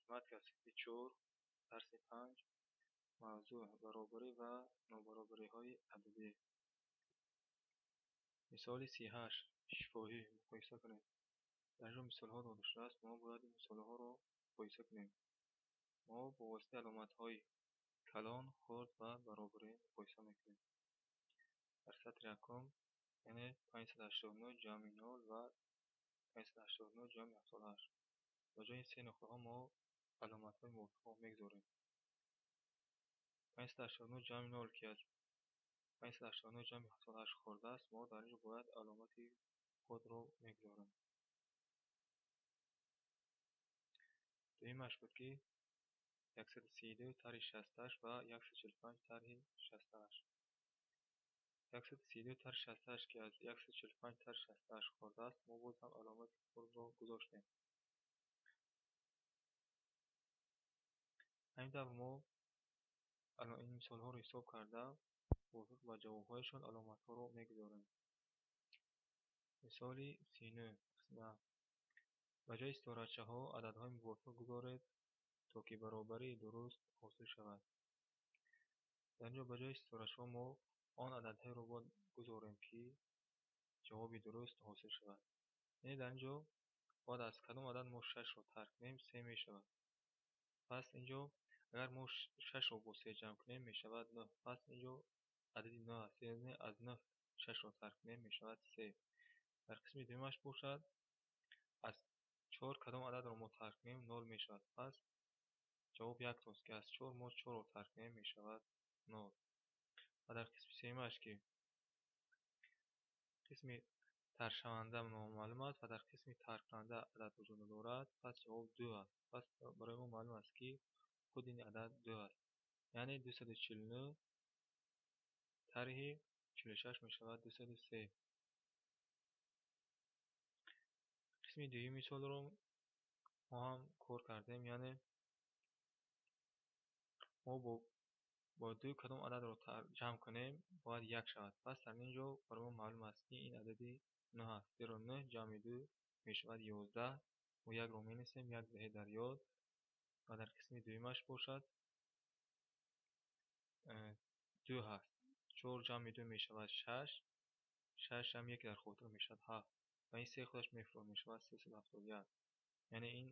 математикаи 4, дарси 5, мавзӯъ баробарӣ ва нобаробариҳои ададӣ. мисоли 38. шифоҳӣ. муқоиса кунед. дар инҷо мисолҳо дода шудааст. мо бояд ин мисолҳоро муқоиса кунем. мо бо воситаи аломатҳои калон, хурд ва баробарӣ муқоиса мекунем. дар сатри якум яъне 589 ҷамъи 0 ва 589 ҷамъи 78. ба ҷои ин се нуқтаҳо мо аломатҳои мувофиқро мегузорем. 589 ҷамъи 0 ки аз 589 ҷамъи 78 хурда аст, мо дар инҷо бояд аломати хурдро мегузорем. дуюмаш буд ки 132 тарҳи 68 ва 145 тарҳи 68. 132 тарҳи 68 ки аз 145 тарҳи 68 хурда аст, мо боз ҳам аломати хурдро гузоштем. ҳамин тавр мо ин мисолҳоро ҳисоб карда мувофиқ ба ҷавобҳояшон аломатҳоро мегузорем. мисоли 39. қисми а. ба ҷои исторачаҳо ададҳои мувофиқ гузоред, то ки баробарии дуруст ҳосил шавад. дар инҷо ба ҷои исторачаҳо мо он ададҳоеро бояд гузорем ки ҷавоби дуруст ҳосил шавад. яъне дар инҷо бояд аз кадом адад мо 6-ро тарк кунем 3 мешавад. пас инҷо агар мо 6-ро бо 3 ҷамъ кунем мешавад 9. пас инҷо адади 9 аст. яъне аз 9 6-ро тарк кунем мешавад 3. дар қисми дуюмаш бошад аз 4 кадом ададро мо тарк кунем 0 мешавад. пас ҷавоб яктост ки аз 4 мо 4-ро тарк кунем мешавад 0. ва дар қисми сеюмаш ки қисми таркшаванда номаълум аст ва дар қисми тарккунанда адад вуҷуд надорад, пас ҷавоб 2 аст. пас барои мо маълум аст ки худ ин адад 2 аст. яъне 249 тарҳи 46 мешавад 203. қисми дуюми мисолро мо ҳам кор кардем. яъне мо бо 2 кадом ададро ҷамъ кунем бояд 1 шавад. пас дар инҷо барои мо маълум аст ки ин адади 9 аст. зеро 9 ҷамъи 2 мешавад 11. мо 1-ро менависем, 1 диҳед дар ёд. ва дар қисми дуюмаш бошад 2 ҳаст. 4 ҷамъи 2 мешавад 6. 6 ҷамъи 1 дар хотир мешавад 7. ва ин се худаш мефурад мешавад 371. яъне ин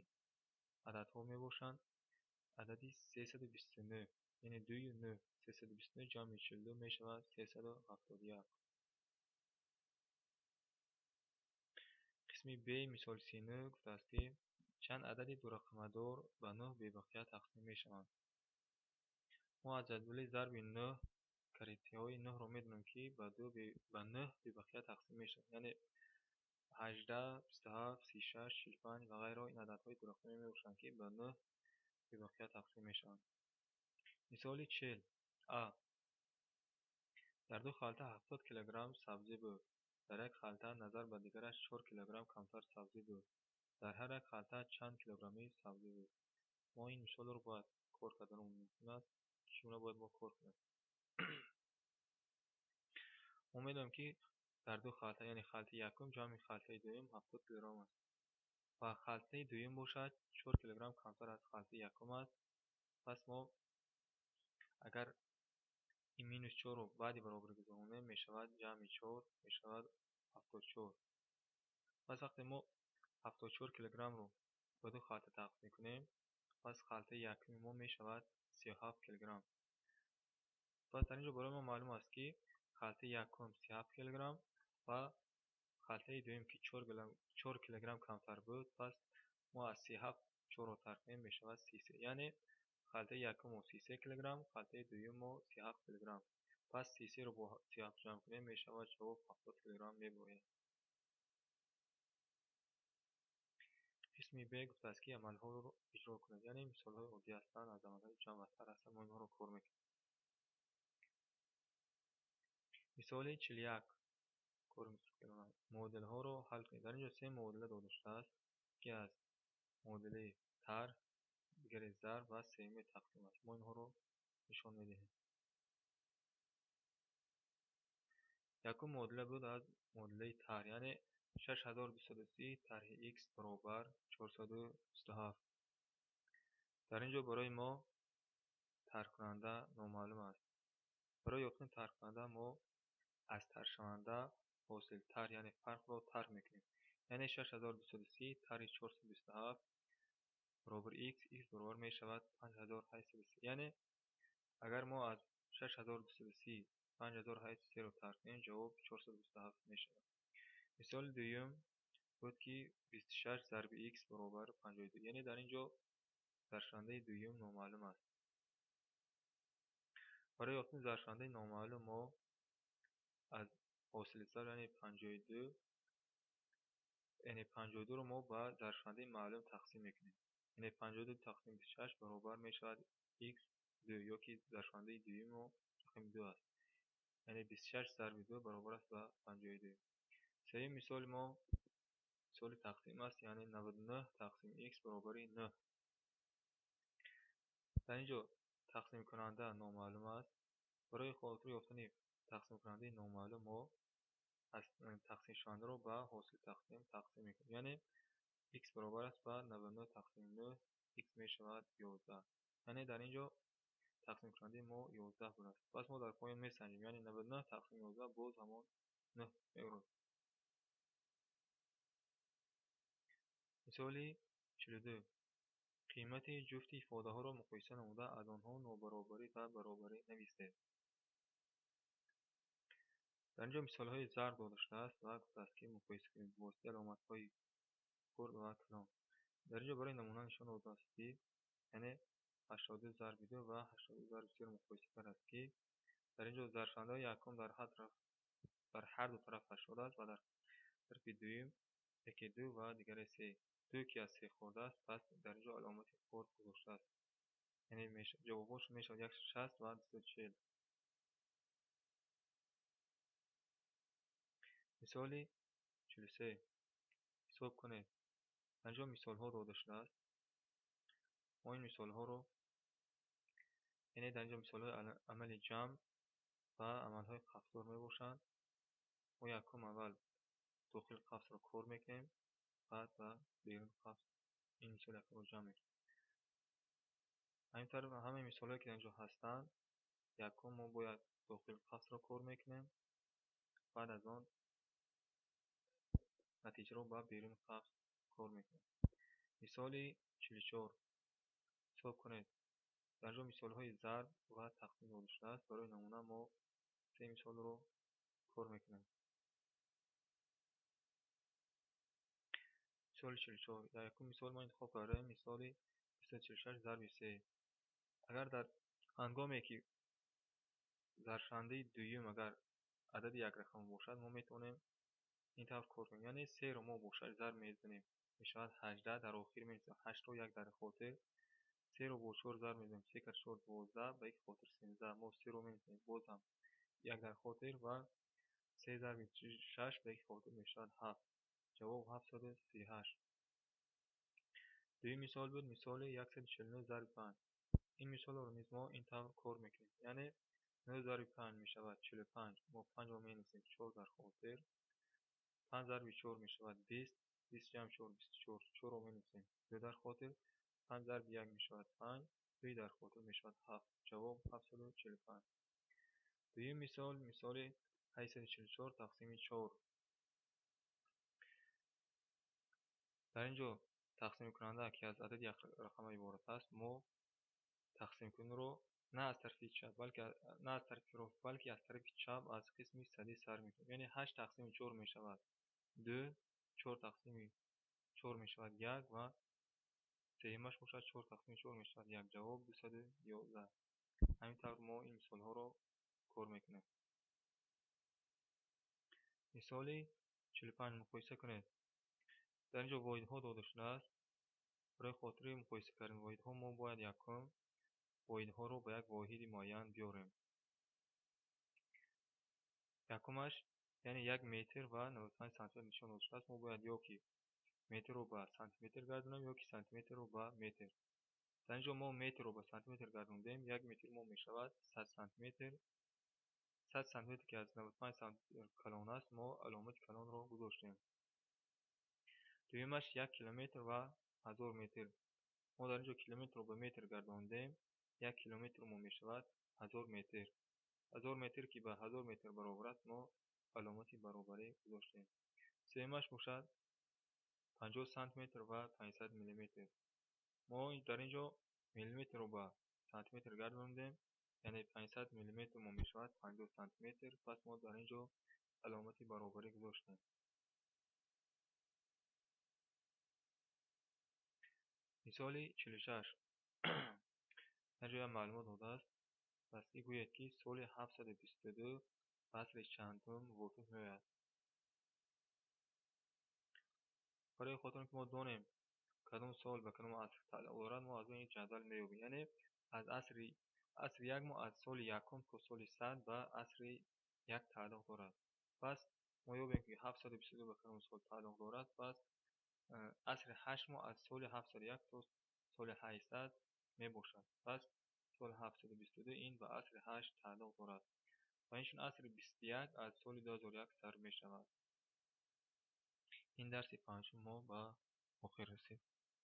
ададҳо мебошанд адади 329. яъне 2 9 329 ҷамъи 42 мешавад 371. қисми б мисоли 39 гуфтааст ки чанд адади дурақамадор ба 9 бебақия тақсим мешаванд. мо аз ҷадвали зарби 9 каритиҳои 9-ро медонем ки ба 9 бебақия тақсим мешаванд. яъне 18 27 36 45 ва ғайраҳо ин ададҳои дурақамӣ мебошанд ки ба 9 бебақия тақсим мешаванд. мисоли 40. а. дар ду халта 70 килограмм сабзӣ буд. дар як халта назар ба дигараш 4 килограмм камтар сабзӣ буд. дар ҳар як халта чанд килограммӣ сабзӣ буд. мо ин мисолро бояд кор карданамон мумкин аст. чигуна бояд мо кор кунем? мо медонем ки дар ду халта яъне халтаи якум ҷамъи халтаи дуюм 70 килограмм аст. ва халтаи дуюм бошад 4 килограмм камтар аз халтаи якум аст. пас мо агар ин минус 4-ро баъди баробарӣ гузаронем мешавад ҷамъи 4 мешавад 74. пас вақте мо 74 килограммро ба ду халта тақсим мекунем, пас халтаи якуми мо мешавад 37 килограмм. пас дар инҷо барои мо маълум аст ки халтаи якум 37 килограмм ва халтаи дуюм ки 4 килограмм камтар буд, пас мо аз 37 4-ро тарк кунем мешавад 33. яъне халтаи якумо 33 килограмм, халтаи дуюмо 37 килограмм. пас 33-ро бо 37 ҷамъ кунем мешавад ҷавоб 70 килограмм мебояд. қисми б гуфтааст ки амалҳоро иҷро кунед. яъне мисолҳои оддӣ ҳастанд, аз амалҳои ҷамъ ва тар ҳастанд. мо инҳоро кор мекунем. мисоли 41. кори мустақилона. муодилаҳоро ҳал кунед. дар инҷо се муодила дода шудааст ки аз муодилаи тарҳ, дигаре зарб ва сеюме тақсим аст. мо инҳоро нишон медиҳем. якум муодила буд аз муодилаи тарҳ, яъне 6230 тарҳи х баробар 427. در اینجا برای ما ترک کننده نامعلوم است. برای یافتن ترک کننده ما از ترک شونده حاصل تر یعنی فرق را ترک میکنیم. یعنی 6230 تر 427 برابر x برابر می شود 5830. یعنی اگر ما از 6230 5830 را ترک کنیم جواب 427 می شود. مثال دوم بود که 26 ضرب x برابر 52. یعنی در اینجا ضربشونده دوم نامعلوم است. برای یافتن ضربشونده نامعلوم ما از حاصل ضرب یعنی 52 رو ما به ضربشونده معلوم تقسیم میکنیم. یعنی 52 تقسیم 26 برابر می شود x 2 یا که ضربشونده دوم ما تقسیم 2 است. یعنی 26 ضرب 2 برابر است به 52. سوم مثال ما مثال تقسیم است یعنی 99 تقسیم x برابر 9. در اینجا تقسیم کننده نامعلوم است. برای خاطر یافتن تقسیم کننده نامعلوم ما از تقسیم شونده رو به حاصل تقسیم میکنیم. یعنی x برابر است به 99 تقسیم 9 x می شود 11. یعنی در اینجا تقسیم کننده ما 11 بود است. پس ما در پایان می سنجیم. یعنی 99 تقسیم 11 باز همان 9 می‌آورد. مثال 42 قیمت جفت ifade ها را مقایسه نموده از آنها نابرابری و برابری نویسید. در اینجا مثال های ضرب داده شده است و گفته است که مقایسه کنید با واسطه علامت های خرد و کلان. در اینجا برای نمونه نشان داده است که یعنی 82 ضرب 2 و 82 ضرب 3 را مقایسه کرده است که در اینجا ضربشونده یکم در هر دو طرف 80 است و در طرف دوم یکی 2 و دیگر 3 2 که از 3 خورده است. پس در اینجا علامت خرد گذاشته است. یعنی جوابش می شود 160 و 240. مثال 43 حساب کنید. اینجا مثال ها داده شده است. ما این مثال ها رو یعنی در اینجا مثال های عمل جمع و عمل های قفدار می باشند. ما یکم اول داخل قفس را کار میکنیم بعد و بیرون قفس این مثال یکم رو جمع میکنیم. همینطور همه مثال هایی که اینجا هستند یکم ما باید داخل قفس را کار میکنیم بعد از آن نتیجه رو با بیرون قفس کار میکنیم. مثال 44 حساب کنید. در اینجا مثال های ضرب و تقسیم داده شده است. برای نمونه ما سه مثال رو کار میکنیم. مثال 44 در یکم مثال ما انتخاب کردیم مثال 246 ضرب 3. اگر در هنگامی که ضربشونده دوم اگر عدد یک رقم باشد ما میتونیم این طور کار کنیم. یعنی 3 رو ما با 6 ضرب میزنیم میشود 18. در آخر میرسیم 8 رو 1 در خاطر 3 رو با 4 ضرب میزنیم 3 کر 4 12 به یک خاطر 13. ما 3 رو میزنیم باز هم 1 در خاطر و 3 ضرب 6 به یک خاطر میشود 7. جواب 738. دوی مثال بود مثال 149 ضرب 5. این مثال رو نیز ما این طور کار میکنیم. یعنی 9 ضرب 5 میشود 45. ما 5 رو مینویسیم 4 در خاطر 5 ضرب 4 میشود 20. 20 جمع 4 24. 4 رو مینویسیم 2 در خاطر 5 ضرب 1 میشود 5. 2 در خاطر میشود 7. جواب 745. دویم مثال 844 تقسیم 4. در اینجا تقسیم کننده که از عدد یک رقم عبارت است ما تقسیم کننده رو نه از طرف چپ نه از طرف راست بلکه از طرف چپ از قسم صدی سر میکنیم. یعنی 8 تقسیم 4 می شود 2. 4 تقسیم 4 می شود 1 و سومش باشد 4 تقسیم 4 می شود 1. جواب 211. همینطور ما این مثال ها رو کار میکنیم. مثال 45 مقایسه کنید. در اینجا واحد ها داده شده است. برای خاطر مقایسه کردن واحد ها ما باید یکم واحد ها رو به یک واحد معین بیاریم. یکمش یعنی 1 متر و 95 سانتی متر نشان داده شده است. ما باید یا که متر رو به سانتی متر گردونیم یا که سانتی متر رو به متر. در اینجا ما متر رو به سانتی متر گردوندیم. 1 متر ما می شود 100 سانتی متر. 100 سانتی متر که از 95 سانتی متر کلان است ما علامت کلان رو گذاشتیم. دویمش 1 کیلومتر و 1000 متر. ما در اینجا کیلومتر رو به متر گرداندیم. 1 کیلومتر ما می شود 1000 متر. 1000 متر که به 1000 متر برابر است، ما علامت برابری گذاشتیم. سومش باشد 50 سانتی متر و 500 میلی متر. ما در اینجا میلی متر رو به سانتی متر گرداندیم، یعنی 500 میلی متر ما می شود 50 سانتی متر. پس ما در اینجا علامت برابری گذاشتیم. مثال 46 در جای معلومات داده است. پس این گوید که سال 722 فصل چندم وقوع می‌آید. برای خاطر که ما دانیم کدام سال به کدام عصر تعلق دارد، ما از این جدول می‌یابیم. یعنی از عصر یک ما از سال یکم تا سال 100 به عصر یک تعلق دارد. پس ما یابیم که 722 به کدام سال تعلق دارد. پس عصر 8 ما از سال 701 تا سال 800 می باشد. پس سال 722 این به عصر 8 تعلق دارد و اینشون عصر 21 از سال 2001 سر می شود. این درس پنجم ما به آخر رسید.